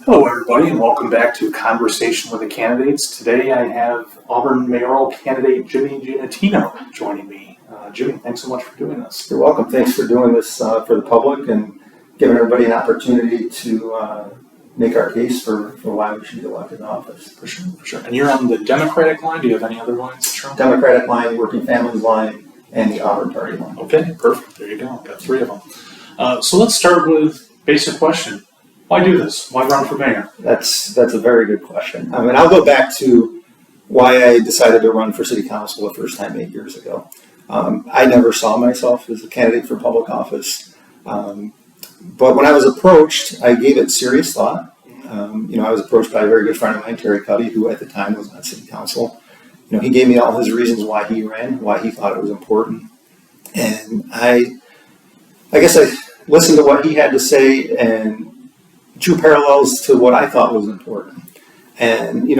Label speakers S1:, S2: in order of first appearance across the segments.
S1: Hello everybody and welcome back to Conversation with the Candidates. Today I have Auburn mayoral candidate Jimmy Giannettino joining me. Jimmy, thanks so much for doing this.
S2: You're welcome. Thanks for doing this for the public and giving everybody an opportunity to make our case for why we should be elected in office.
S1: For sure. And you're on the Democratic line. Do you have any other lines that you're on?
S2: Democratic line, Working Families line, and the Auburn Party line.
S1: Okay, perfect. There you go. Got three of them. So let's start with basic question. Why do this? Why run for mayor?
S2: That's a very good question. I mean, I'll go back to why I decided to run for city council the first time 8 years ago. I never saw myself as a candidate for public office. But when I was approached, I gave it serious thought. I was approached by a very good friend of mine, Terry Cuddy, who at the time was on city council. He gave me all his reasons why he ran, why he thought it was important. And I guess I listened to what he had to say and drew parallels to what I thought was important. And,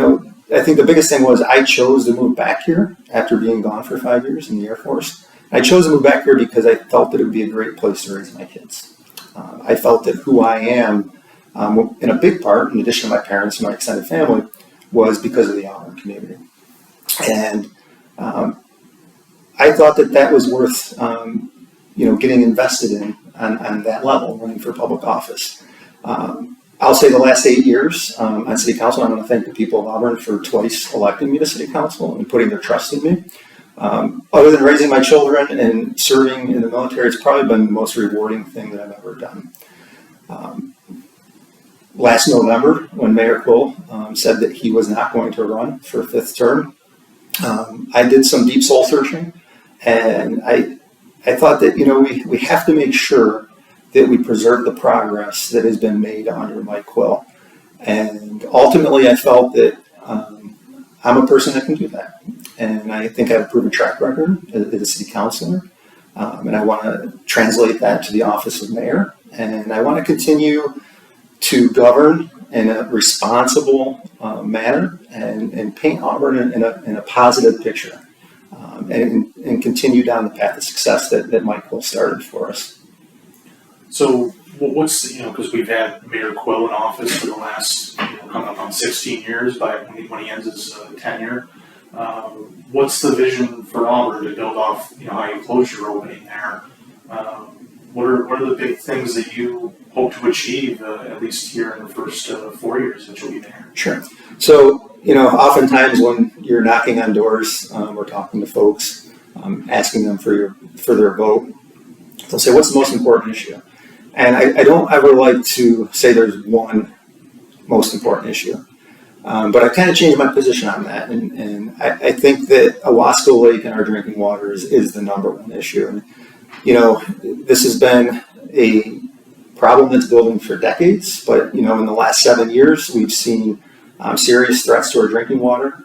S2: I think the biggest thing was I chose to move back here after being gone for 5 years in the Air Force. I chose to move back here because I felt that it would be a great place to raise my kids. I felt that who I am, in a big part, in addition to my parents and my extended family, was because of the Auburn community. And I thought that was worth, getting invested in on that level, running for public office. I'll say the last 8 years on city council, I want to thank the people of Auburn for twice electing me to city council and putting their trust in me. Other than raising my children and serving in the military, it's probably been the most rewarding thing that I've ever done. Last November, when Mayor Quill said that he was not going to run for a fifth term, I did some deep soul searching, and I thought that we have to make sure that we preserve the progress that has been made under Mike Quill. And ultimately, I felt that I'm a person that can do that. And I think I have a proven track record as a city councilor. And I want to translate that to the office of mayor. And I want to continue to govern in a responsible manner and paint Auburn in a positive picture. And continue down the path of success that Mike Quill started for us.
S1: So what's, because we've had Mayor Quill in office for the last, coming up on 16 years when he ends his tenure. What's the vision for Auburn to build off, how you close your opening there? What are the big things that you hope to achieve, at least here in the first 4 years that you'll be there?
S2: Sure. So, oftentimes when you're knocking on doors or talking to folks, asking them for their vote, they'll say, what's the most important issue? And I don't ever like to say there's one most important issue. But I've kind of changed my position on that. And I think that Owasco Lake and our drinking water is the number one issue. And, this has been a problem that's building for decades. But, in the last 7 years, we've seen serious threats to our drinking water.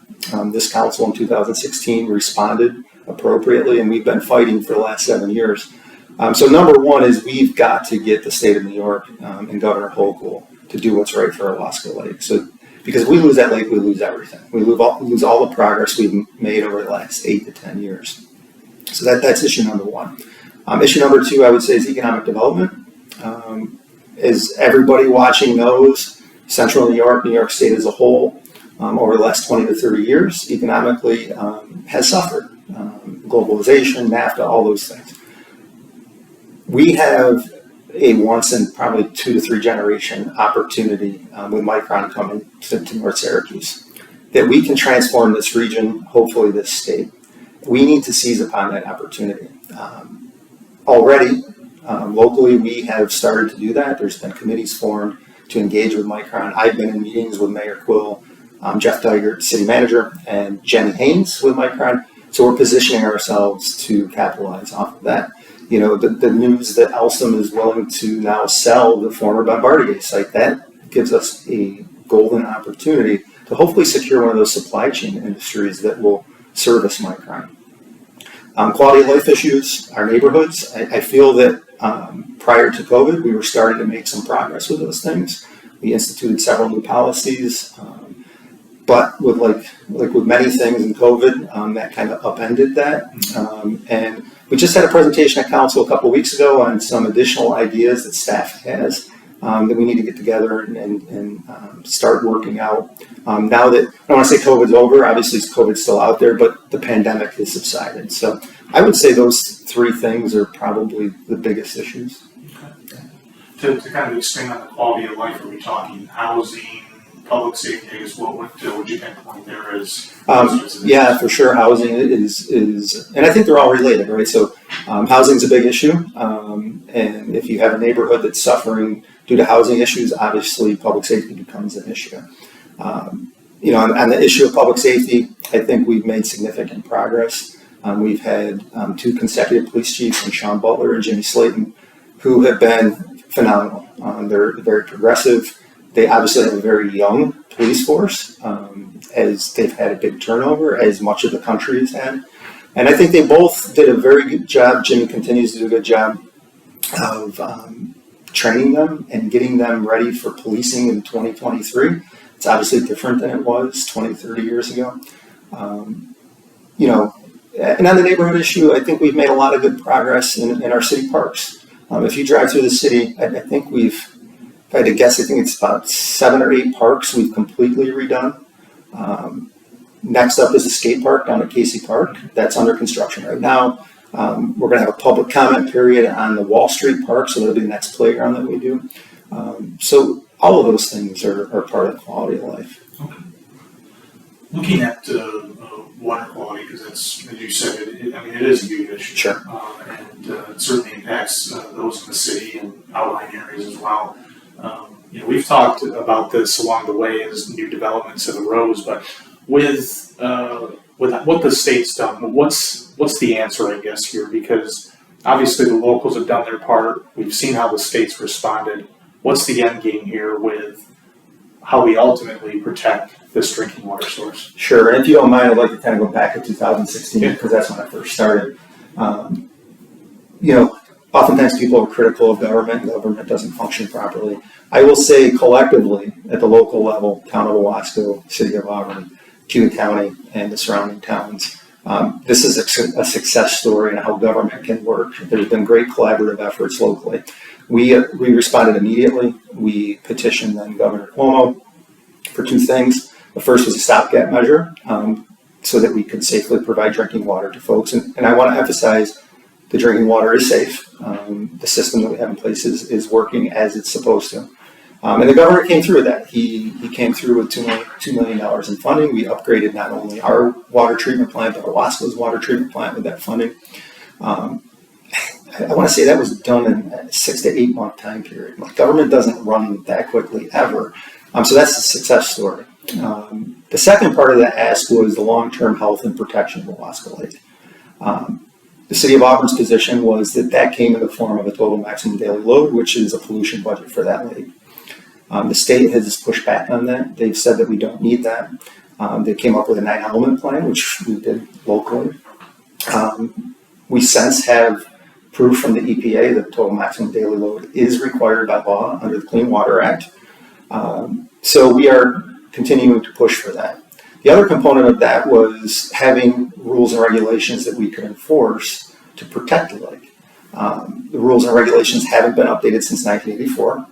S2: This council in 2016 responded appropriately, and we've been fighting for the last 7 years. So number one is we've got to get the state of New York and Governor Hochul to do what's right for Owasco Lake. So because if we lose that lake, we lose everything. We lose all the progress we've made over the last 8 to 10 years. So that's issue number one. Issue number two, I would say, is economic development. As everybody watching knows, Central New York State as a whole, over the last 20 to 30 years, economically has suffered. Globalization, NAFTA, all those things. We have a once in probably 2 to 3 generation opportunity with Micron coming to North Syracuse that we can transform this region, hopefully this state. We need to seize upon that opportunity. Already, locally, we have started to do that. There's been committees formed to engage with Micron. I've been in meetings with Mayor Quill, Jeff Dygert, city manager, and Jenny Haynes with Micron. So we're positioning ourselves to capitalize off of that. The news that Alstom is willing to now sell the former Bombardier site, that gives us a golden opportunity to hopefully secure one of those supply chain industries that will service Micron. Quality of life issues, our neighborhoods. I feel that prior to COVID, we were starting to make some progress with those things. We instituted several new policies, but with with many things in COVID, that kind of upended that. And we just had a presentation at council a couple of weeks ago on some additional ideas that staff has that we need to get together and start working out. Now that, I don't want to say COVID's over, obviously COVID's still out there, but the pandemic has subsided. So I would say those three things are probably the biggest issues.
S1: Okay. To kind of expand on the quality of life, are we talking housing, public safety? I guess what would you pinpoint there as?
S2: Yeah, for sure. Housing is, and I think they're all related, right? So housing is a big issue, and if you have a neighborhood that's suffering due to housing issues, obviously public safety becomes an issue. On the issue of public safety, I think we've made significant progress. We've had 2 consecutive police chiefs, in Sean Butler and Jimmy Slayton, who have been phenomenal. They're very progressive. They obviously have a very young police force, as they've had a big turnover, as much of the country has had. And I think they both did a very good job. Jimmy continues to do a good job of training them and getting them ready for policing in 2023. It's obviously different than it was 20, 30 years ago. And on the neighborhood issue, I think we've made a lot of good progress in our city parks. If you drive through the city, I think if I had to guess, I think it's about 7 or 8 parks we've completely redone. Next up is the skate park down at Casey Park. That's under construction right now. We're going to have a public comment period on the Wall Street Park, so that'll be the next playground that we do. So all of those things are part of quality of life.
S1: Okay. Looking at water quality, because that's, as you said, it is a huge issue.
S2: Sure.
S1: And it certainly impacts those in the city and outlying areas as well. We've talked about this along the way as new developments have arose, but with what the state's done, what's the answer, I guess, here? Because obviously the locals have done their part. We've seen how the state's responded. What's the end game here with how we ultimately protect this drinking water source?
S2: Sure, and if you don't mind, I'd like to kind of go back to 2016, because that's when I first started. Oftentimes people are critical of government. Government doesn't function properly. I will say collectively, at the local level, Town of Owasco, City of Auburn, Cuyahoga County, and the surrounding towns, this is a success story in how government can work. There's been great collaborative efforts locally. We responded immediately. We petitioned then Governor Cuomo for 2 things. The first was a stopgap measure, so that we could safely provide drinking water to folks. And I want to emphasize the drinking water is safe. The system that we have in place is working as it's supposed to. And the governor came through with that. He came through with $2 million in funding. We upgraded not only our water treatment plant, but Owasco's water treatment plant with that funding. I want to say that was done in a 6 to 8 month time period. Government doesn't run that quickly ever. So that's a success story. The second part of that ask was the long-term health and protection of Owasco Lake. The City of Auburn's position was that came in the form of a total maximum daily load, which is a pollution budget for that lake. The state has pushed back on that. They've said that we don't need that. They came up with a 9-element plan, which we did locally. We since have proof from the EPA that total maximum daily load is required by law under the Clean Water Act. So we are continuing to push for that. The other component of that was having rules and regulations that we could enforce to protect the lake. The rules and regulations haven't been updated since 1984.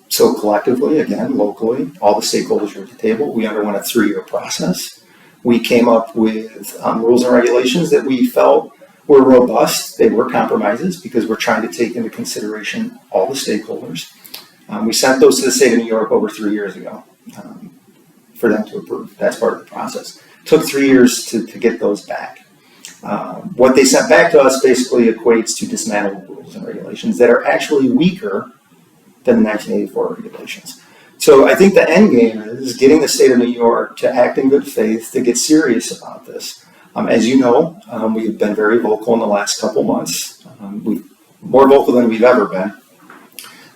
S2: So collectively, again, locally, all the stakeholders are at the table. We underwent a 3-year process. We came up with rules and regulations that we felt were robust. They were compromises because we're trying to take into consideration all the stakeholders. We sent those to the state of New York over 3 years ago for them to approve. That's part of the process. It took 3 years to get those back. What they sent back to us basically equates to dismantling rules and regulations that are actually weaker than the 1984 regulations. So I think the end game is getting the state of New York to act in good faith, to get serious about this. As you know, we've been very vocal in the last couple months. We're more vocal than we've ever been.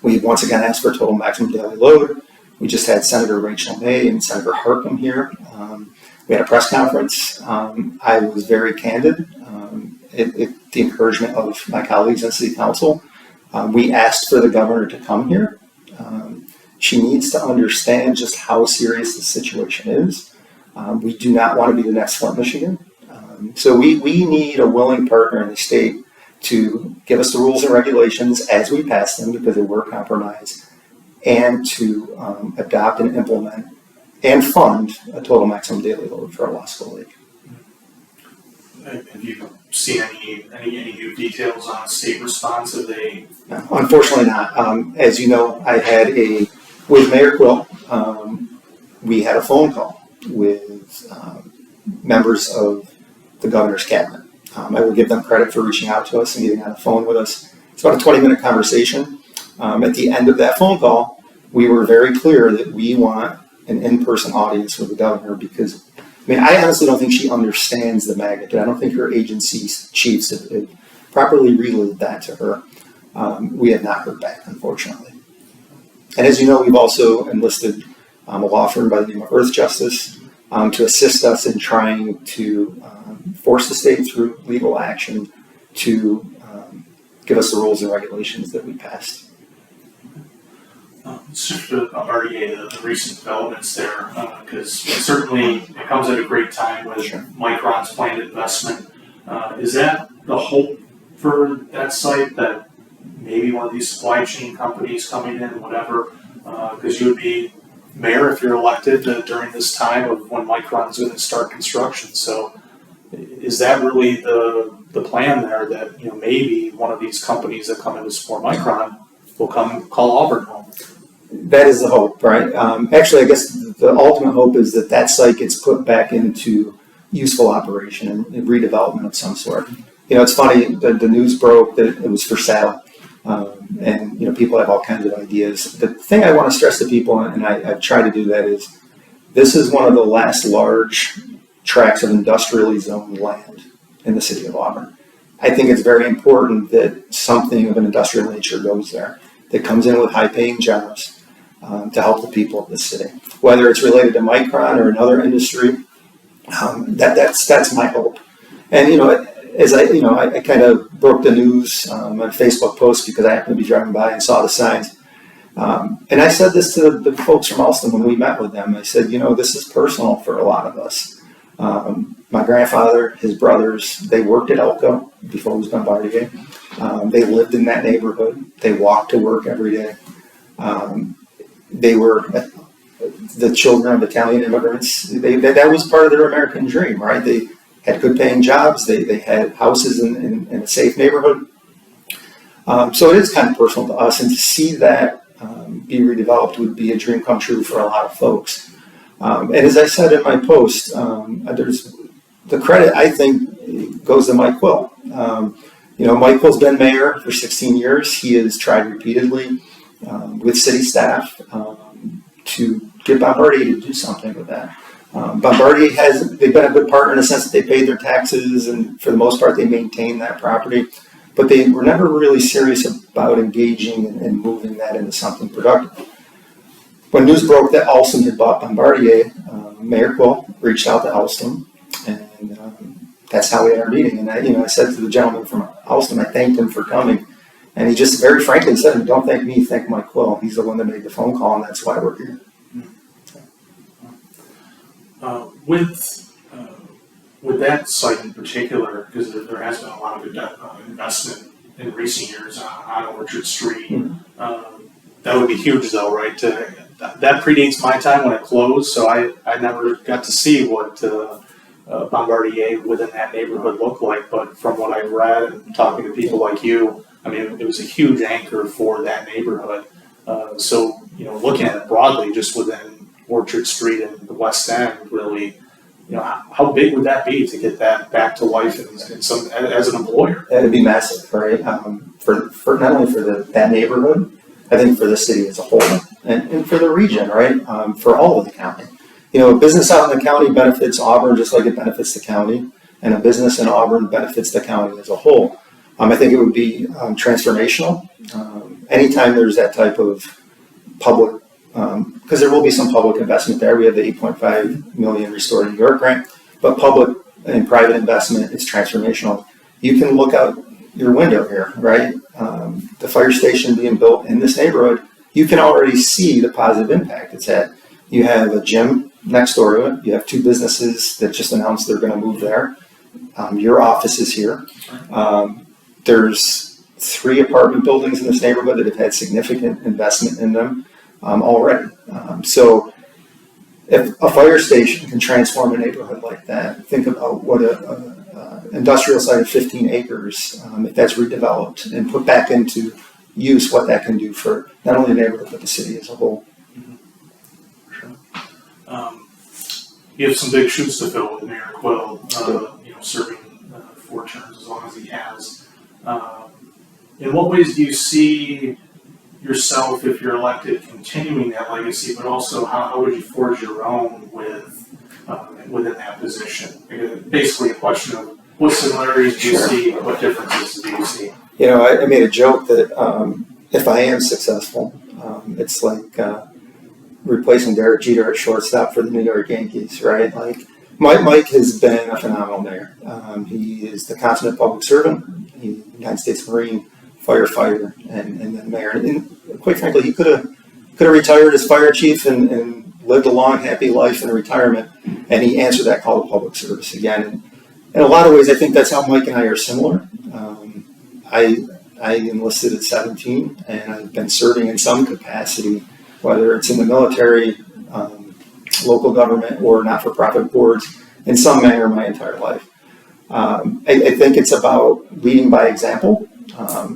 S2: We've once again asked for total maximum daily load. We just had Senator Rachel May and Senator Harkin here. We had a press conference. I was very candid at the encouragement of my colleagues on City Council. We asked for the governor to come here. She needs to understand just how serious the situation is. We do not want to be the next Flint, Michigan. So we need a willing partner in the state to give us the rules and regulations as we pass them, because they were compromised, and to adopt and implement and fund a total maximum daily load for our Wasco Lake.
S1: Have you seen any new details on state response? Have they?
S2: No, unfortunately not. As you know, I had with Mayor Quill, we had a phone call with members of the governor's cabinet. I will give them credit for reaching out to us and getting on the phone with us. It's about a 20-minute conversation. At the end of that phone call, we were very clear that we want an in-person audience with the governor because, I honestly don't think she understands the magnitude. I don't think her agency's chiefs have properly relayed that to her. We have not heard back, unfortunately. And as you know, we've also enlisted a law firm by the name of Earth Justice to assist us in trying to force the state through legal action to give us the rules and regulations that we passed.
S1: Let's shift to RDA, the recent developments there, because certainly it comes at a great time with Micron's planned investment. Is that the hope for that site, that maybe one of these supply chain companies coming in, whatever, because you would be mayor if you're elected during this time of when Micron's going to start construction. So is that really the plan there, that maybe one of these companies that come in to support Micron will come call Auburn home?
S2: That is the hope, right? Actually, I guess the ultimate hope is that site gets put back into useful operation and redevelopment of some sort. It's funny, the news broke that it was for sale. And people have all kinds of ideas. The thing I want to stress to people, and I've tried to do that, is this is one of the last large tracts of industrially zoned land in the city of Auburn. I think it's very important that something of an industrial nature goes there, that comes in with high-paying jobs to help the people of the city. Whether it's related to Micron or another industry, that's my hope. And as I kind of broke the news on a Facebook post because I happened to be driving by and saw the signs. And I said this to the folks from Alston when we met with them. I said, this is personal for a lot of us. My grandfather, his brothers, they worked at Elko before it was Bombardier. They lived in that neighborhood. They walked to work every day. They were the children of Italian immigrants. That was part of their American dream, right? They had good paying jobs. They had houses in a safe neighborhood. So it is kind of personal to us, and to see that be redeveloped would be a dream come true for a lot of folks. And as I said in my post, there's the credit, I think, goes to Mike Quill. Mike Quill's been mayor for 16 years. He has tried repeatedly with city staff to get Bombardier to do something with that. Bombardier they've been a good partner in the sense that they paid their taxes, and for the most part they maintain that property, but they were never really serious about engaging and moving that into something productive. When news broke that Alston had bought Bombardier, Mayor Quill reached out to Alston, and that's how we had our meeting. And I said to the gentleman from Alston, I thanked him for coming, and he just very frankly said, "Don't thank me, thank Mike Quill. He's the one that made the phone call, and that's why we're here."
S1: With that site in particular, because there has been a lot of investment in recent years on Orchard Street, that would be huge though, right? That predates my time when it closed, so I never got to see what Bombardier within that neighborhood looked like, but from what I read and talking to people like you, it was a huge anchor for that neighborhood. So, looking at it broadly, just within Orchard Street and the West End, really, how big would that be to get that back to life as an employer?
S2: That'd be massive, right? For not only for that neighborhood, I think for the city as a whole, and for the region, right? For all of the county. A business out in the county benefits Auburn just like it benefits the county, and a business in Auburn benefits the county as a whole. I think it would be transformational. Anytime there's that type of public, because there will be some public investment there. We have the $8.5 million Restore New York grant, but public and private investment is transformational. You can look out your window here, right? The fire station being built in this neighborhood, you can already see the positive impact it's had. You have a gym next door to it. You have two businesses that just announced they're going to move there. Your office is here. There's 3 apartment buildings in this neighborhood that have had significant investment in them. already. So if a fire station can transform a neighborhood like that, think about what a industrial site of 15 acres, if that's redeveloped and put back into use, what that can do for not only the neighborhood but the city as a whole.
S1: Sure. You have some big shoes to fill with Mayor Quill, serving 4 terms as long as he has. In what ways do you see yourself, if you're elected, continuing that legacy, but also how would you forge your own within that position? Basically a question of what similarities do you see, what differences do you see?
S2: I made a joke that if I am successful, it's like replacing Derek Jeter at shortstop for the New York Yankees, right? Like Mike has been a phenomenal mayor. He is the consummate public servant. He's a United States Marine, firefighter, and then mayor. And quite frankly, he could have retired as fire chief and lived a long, happy life in retirement. And he answered that call to public service again. And in a lot of ways, I think that's how Mike and I are similar. I enlisted at 17, and I've been serving in some capacity, whether it's in the military, local government, or not-for-profit boards, in some manner my entire life. I think it's about leading by example,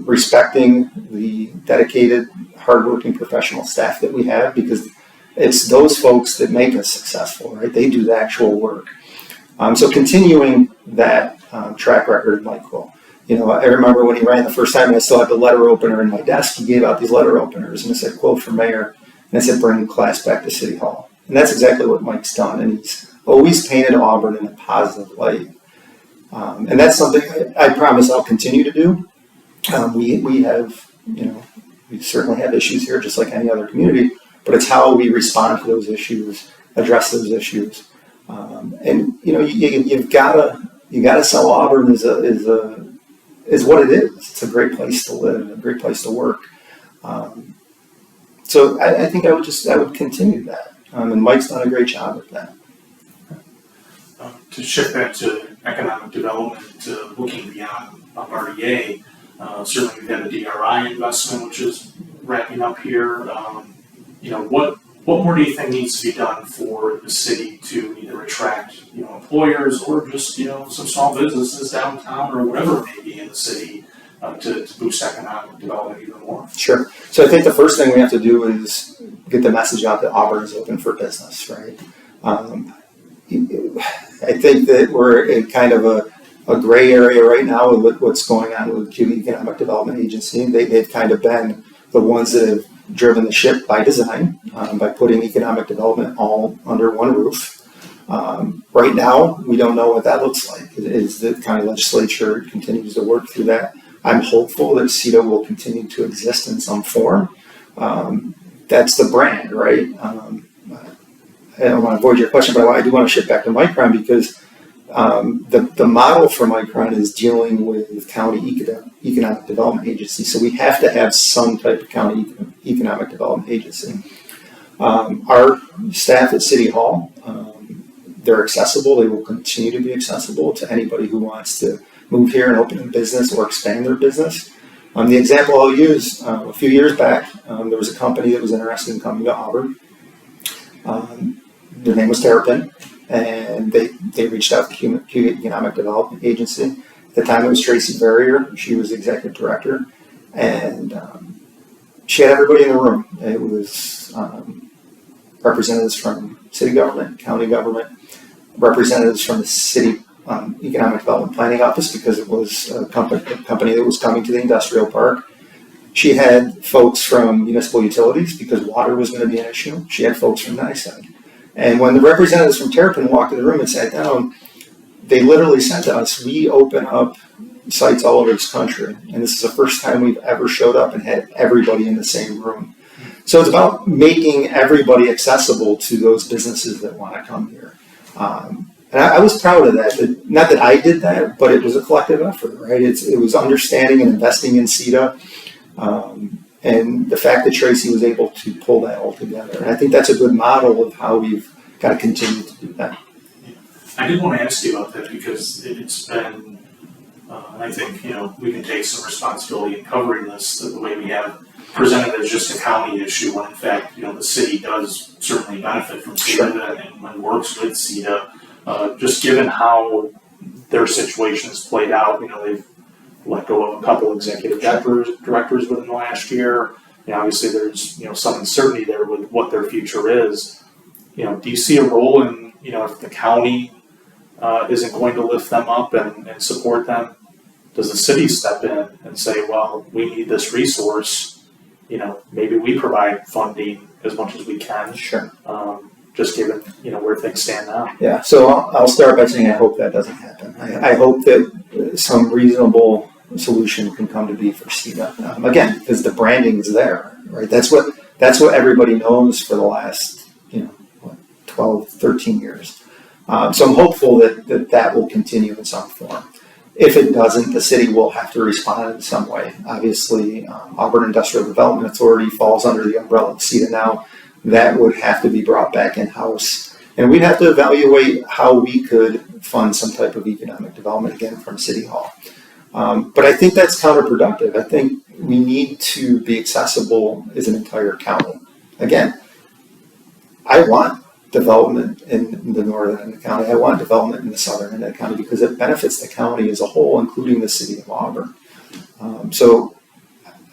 S2: respecting the dedicated, hardworking professional staff that we have, because it's those folks that make us successful, right? They do the actual work. So continuing that track record, Mike will. I remember when he ran the first time, and I still had the letter opener in my desk. He gave out these letter openers, and it said, "Quote for mayor," and it said, "Bring class back to City Hall." And that's exactly what Mike's done, and he's always painted Auburn in a positive light. And that's something I promise I'll continue to do. We have, we certainly have issues here, just like any other community, but it's how we respond to those issues, address those issues. And you've gotta sell Auburn is what it is. It's a great place to live, a great place to work. So I think I would continue that. And Mike's done a great job with that.
S1: To shift back to economic development, looking beyond RDA, certainly we've had the DRI investment, which is wrapping up here. What more do you think needs to be done for the city to either attract, employers or just, some small businesses downtown or whatever it may be in the city to boost economic development even more?
S2: Sure. So I think the first thing we have to do is get the message out that Auburn is open for business, right? I think that we're in kind of a gray area right now with what's going on with the Economic Development Agency. They've kind of been the ones that have driven the ship by design, by putting economic development all under one roof. Right now, we don't know what that looks like. As the county legislature continues to work through that, I'm hopeful that CETA will continue to exist in some form. That's the brand, right? I don't want to avoid your question, but I do want to shift back to Micron because the model for Micron is dealing with county economic development agency. So we have to have some type of county economic development agency. Our staff at City Hall, they're accessible. They will continue to be accessible to anybody who wants to move here and open a business or expand their business. The example I'll use, a few years back, there was a company that was interested in coming to Auburn. Their name was Terrapin, and they reached out to the Economic Development Agency. At the time, it was Tracy Verrier. She was the executive director, and she had everybody in the room. It was representatives from city government, county government, representatives from the city Economic Development Planning Office, because it was a company that was coming to the industrial park. She had folks from municipal utilities, because water was going to be an issue. She had folks from NICEAG. And when the representatives from Terrapin walked in the room and sat down, they literally said to us, "We open up sites all over this country, and this is the first time we've ever showed up and had everybody in the same room." So it's about making everybody accessible to those businesses that want to come here. And I was proud of that. Not that I did that, but it was a collective effort, right? It was understanding and investing in CETA. And the fact that Tracy was able to pull that all together. And I think that's a good model of how we've got to continue to do that.
S1: Yeah. I did want to ask you about that because it's been, I think, we can take some responsibility in covering this the way we have presented as just a county issue, when in fact, the city does certainly benefit from CETA and when works with CETA. Just given how their situation has played out, they've let go of a couple executive directors within the last year. Obviously there's, some uncertainty there with what their future is. Do you see a role in, if the county isn't going to lift them up and support them, does the city step in and say, well, we need this resource, maybe we provide funding as much as we can?
S2: Sure.
S1: Just given, where things stand now.
S2: Yeah, so I'll start by saying I hope that doesn't happen. I hope that some reasonable solution can come to be for CETA. Again, because the branding is there, right? That's what everybody knows for the last, 12, 13 years. So I'm hopeful that will continue in some form. If it doesn't, the city will have to respond in some way. Obviously, Auburn Industrial Development Authority falls under the umbrella of CETA now. That would have to be brought back in-house. And we'd have to evaluate how we could fund some type of economic development again from City Hall. But I think that's counterproductive. I think we need to be accessible as an entire county. Again, I want development in the northern end of the county. I want development in the southern end of the county because it benefits the county as a whole, including the city of Auburn. So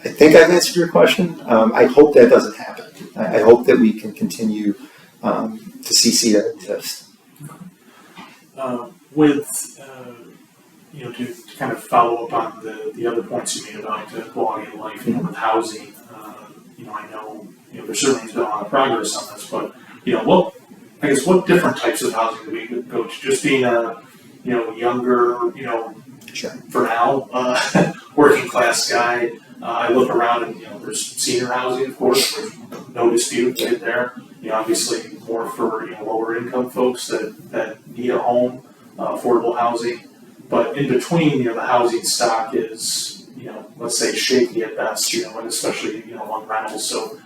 S2: I think I've answered your question. I hope that doesn't happen. I hope that we can continue to see CETA exist.
S1: To kind of follow up on the other points you made about quality of life, with housing, I know, there certainly has been a lot of progress on this, but, what different types of housing do we go to? Just being a, younger,
S2: Sure.
S1: for now, working class guy. I look around and, there's senior housing, of course, there's no dispute there. Obviously more for, lower income folks that need a home, affordable housing. But in between, the housing stock is, let's say shaky at best, and especially, among rentals. So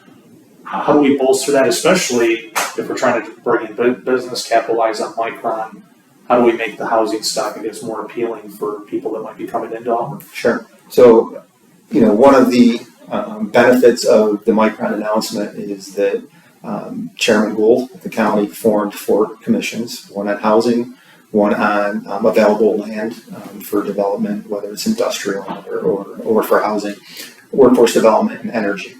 S1: how do we bolster that, especially if we're trying to bring in business, capitalize on Micron? How do we make the housing stock, more appealing for people that might be coming into Auburn?
S2: Sure. So, one of the benefits of the Micron announcement is that Chairman Gould at the county formed 4 commissions, one on housing, one on available land for development, whether it's industrial or for housing, workforce development, and energy.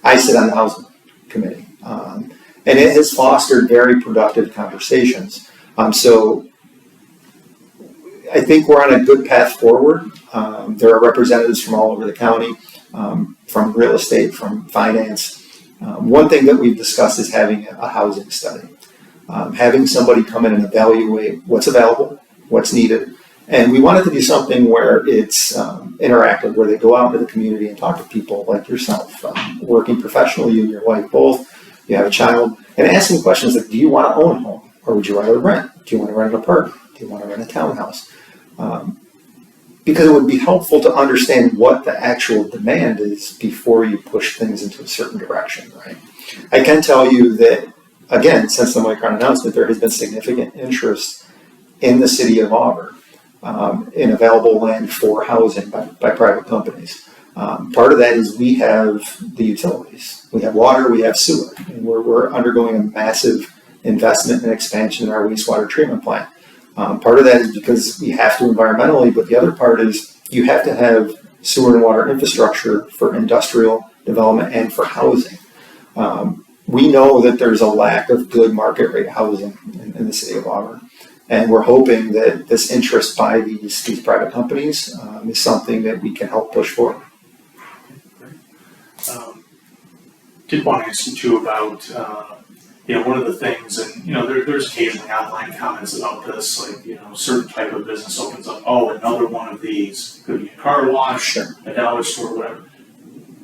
S2: I sit on the housing committee, and it has fostered very productive conversations. So I think we're on a good path forward. There are representatives from all over the county, from real estate, from finance. One thing that we've discussed is having a housing study. Having somebody come in and evaluate what's available, what's needed. And we want it to be something where it's interactive, where they go out into the community and talk to people like yourself, working professionally, you and your wife both, you have a child, and asking questions like, do you want to own a home? Or would you rather rent? Do you want to rent an apartment? Do you want to rent a townhouse? Because it would be helpful to understand what the actual demand is before you push things into a certain direction, right? I can tell you that, again, since the Micron announcement, there has been significant interest in the city of Auburn in available land for housing by private companies. Part of that is we have the utilities. We have water, we have sewer, and we're undergoing a massive investment and expansion in our wastewater treatment plant. Part of that is because we have to environmentally, but the other part is you have to have sewer and water infrastructure for industrial development and for housing. We know that there's a lack of good market rate housing in the city of Auburn. And we're hoping that this interest by these private companies is something that we can help push forward.
S1: Great. Did want to ask you too about, one of the things, and there's occasionally online comments about this, like, certain type of business opens up, another one of these, could be a car wash,
S2: Sure.
S1: a dollar store, whatever.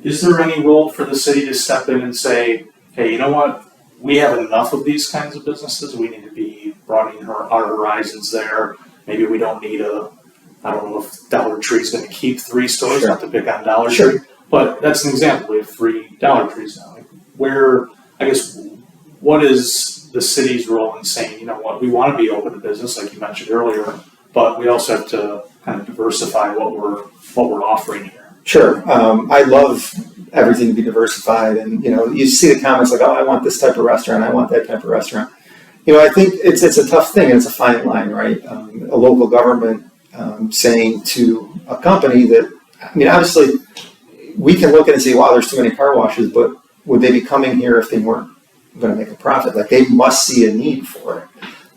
S1: Is there any role for the city to step in and say, hey, you know what? We have enough of these kinds of businesses. We need to be broadening our horizons there. Maybe we don't need I don't know if Dollar Tree is going to keep 3 stores,
S2: Sure.
S1: not to pick on Dollar
S2: Sure.
S1: Tree, but that's an example. We have 3 Dollar Trees now. What is the city's role in saying, we want to be open to business, like you mentioned earlier, but we also have to kind of diversify what we're offering here.
S2: Sure. I love everything to be diversified. And, you see the comments like, oh, I want this type of restaurant, I want that type of restaurant. I think it's a tough thing, and it's a fine line, right? A local government saying to a company that, obviously, we can look at it and say, wow, there's too many car washes, but would they be coming here if they weren't going to make a profit? Like, they must see a need for it.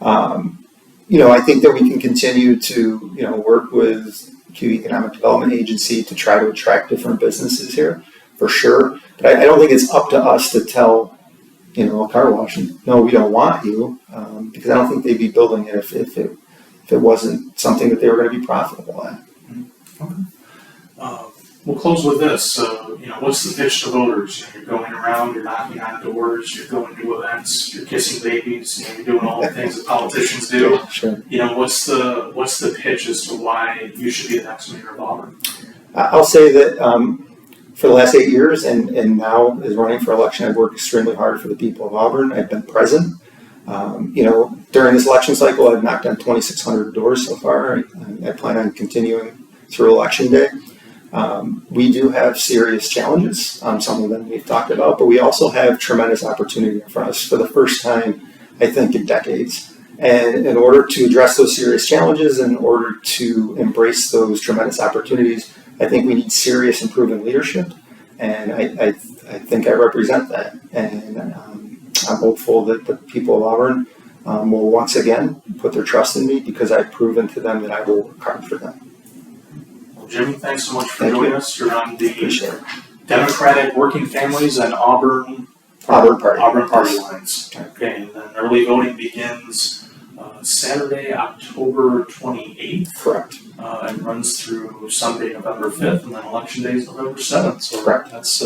S2: I think that we can continue to, work with the Economic Development Agency to try to attract different businesses here, for sure. But I don't think it's up to us to tell, a car wash, no, we don't want you, because I don't think they'd be building it if it wasn't something that they were going to be profitable at.
S1: Okay. We'll close with this. What's the pitch to voters? You're going around, you're knocking on doors, you're going to events, you're kissing babies, you're doing all the things that politicians do.
S2: Sure.
S1: What's the pitch as to why you should be the next mayor of Auburn?
S2: I'll say that for the last 8 years and now is running for election, I've worked extremely hard for the people of Auburn. I've been present. During this election cycle, I've knocked on 2,600 doors so far. I plan on continuing through election day. We do have serious challenges, some of them we've talked about, but we also have tremendous opportunity in front of us for the first time, I think, in decades. And in order to address those serious challenges, in order to embrace those tremendous opportunities, I think we need serious and proven leadership. And I think I represent that. And I'm hopeful that the people of Auburn will once again put their trust in me because I've proven to them that I will work hard for them.
S1: Jimmy, thanks so much for joining us. You're on the Democratic Working Families and Auburn Party Lines. Okay, and then early voting begins Saturday, October 28th.
S2: Correct.
S1: And runs through Sunday, November 5th, and then election day is November 7th. So
S2: correct.
S1: That's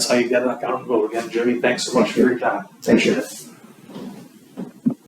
S1: how you get out and vote. Again, Jimmy, thanks so much for your time.
S2: Thank you.